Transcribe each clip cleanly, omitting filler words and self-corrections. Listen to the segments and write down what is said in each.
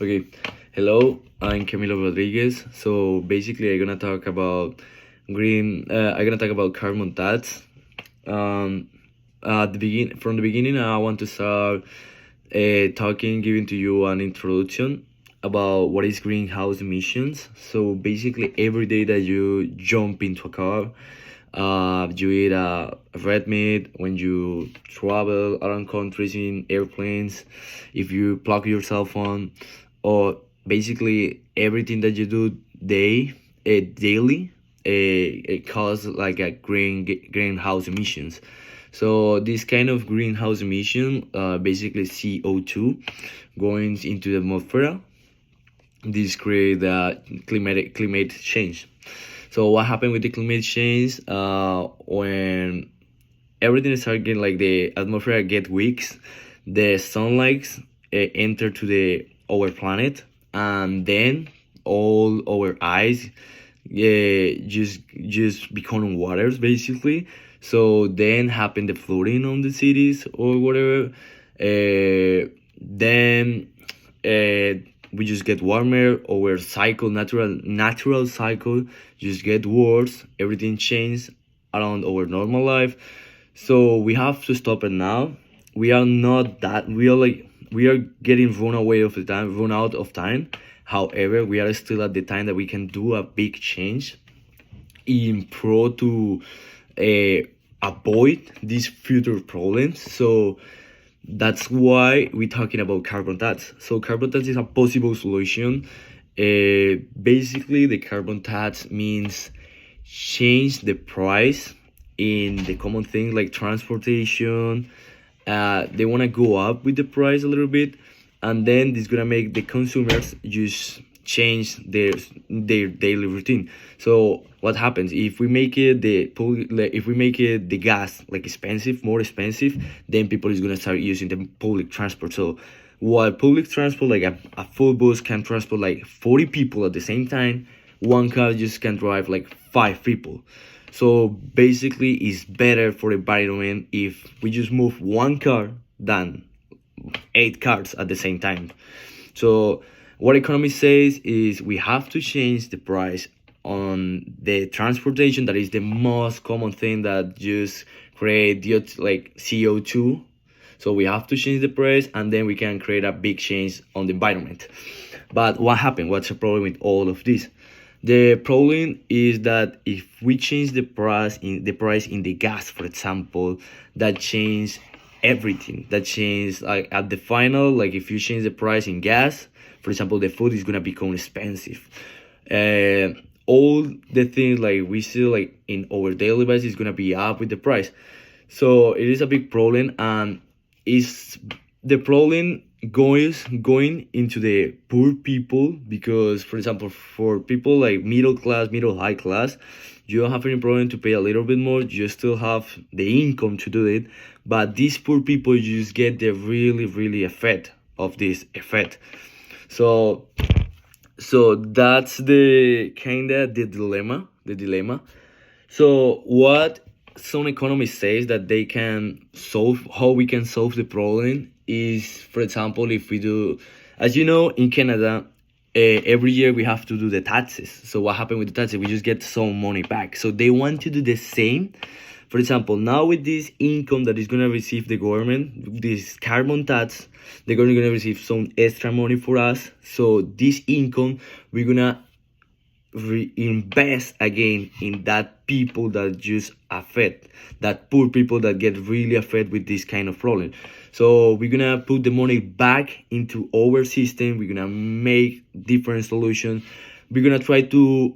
Okay, hello, I'm Camilo Rodriguez. So basically, I'm gonna talk about I'm gonna talk about carbon tax. Um, from the beginning, I want to start giving to you an introduction about what is greenhouse emissions. So basically, every day that you jump into a car, you eat red meat, when you travel around countries in airplanes, if you plug your cell phone, or basically everything that you do daily, it causes like a greenhouse emissions. So this kind of greenhouse emission, basically CO2, going into the atmosphere. This create climate change. So what happened with the climate change? When everything started getting like the atmosphere get weak, the sunlight enter to the our planet, and then all our eyes just become waters basically. So then happen the flooding on the cities or whatever. Then we just get warmer. Our cycle, natural cycle, just get worse. Everything changes around our normal life. So we have to stop it now. We are not that. We are getting run out of time. However, we are still at the time that we can do a big change in pro to uh, avoid these future problems. So that's why we're talking about carbon tax. So carbon tax is a possible solution. Basically, the carbon tax means change the price in the common things like transportation. They want to go up with the price a little bit, and then this gonna make the consumers just change their daily routine. So what happens if we make it if we make it the gas like more expensive, then people is gonna start using the public transport. So while public transport like a full bus can transport like 40 people at the same time, one car just can drive like 5 people. So basically it's better for the environment if we just move one car than 8 cars at the same time. So what economy says is we have to change the price on the transportation. That is the most common thing that just create like CO2. So we have to change the price, and then we can create a big change on the environment. But what happened? What's the problem with all of this? The problem is that if we change the price in the gas, for example, that change everything. That change like at the final, like if you change the price in gas, for example, the food is gonna become expensive. All the things like we see like in our daily basis is gonna be up with the price. So it is a big problem, and is the problem going into the poor people, because for example for people like middle high class, you don't have any problem to pay a little bit more. You still have the income to do it, but these poor people just get the really effect of this effect. So that's the kind of the dilemma. So what some economists say that they can solve, how we can solve the problem is, for example, if we do, as you know, in Canada, every year we have to do the taxes. So what happened with the taxes? We just get some money back. So they want to do the same. For example, now with this income that is gonna receive the government, this carbon tax, they're gonna receive some extra money for us. So this income we're gonna reinvest again in that people that just affect, that poor people that get really affected with this kind of problem. So we're gonna put the money back into our system. We're gonna make different solutions. We're gonna try to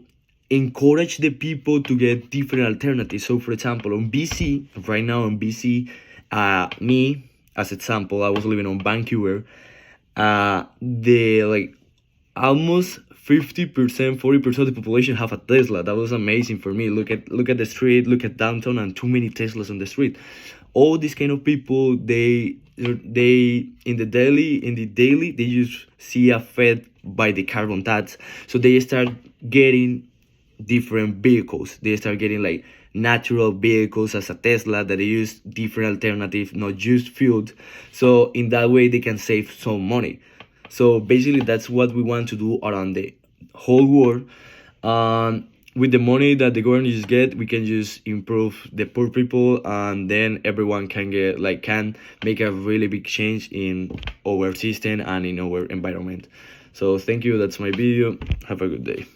encourage the people to get different alternatives. So for example, on BC, right now in BC, me as example, I was living on Vancouver. The like almost 50%, 40% of the population have a Tesla. That was amazing for me. Look at the street, look at downtown, and too many Teslas on the street. All these kind of people, they in the daily they just see affected by the carbon tax. So they start getting different vehicles. They start getting like natural vehicles as a Tesla that use different alternative, not just fuel. So in that way they can save some money. So basically that's what we want to do around the whole world. With the money that the government just get, we can just improve the poor people, and then everyone can get like can make a really big change in our system and in our environment. So thank you, that's my video. Have a good day.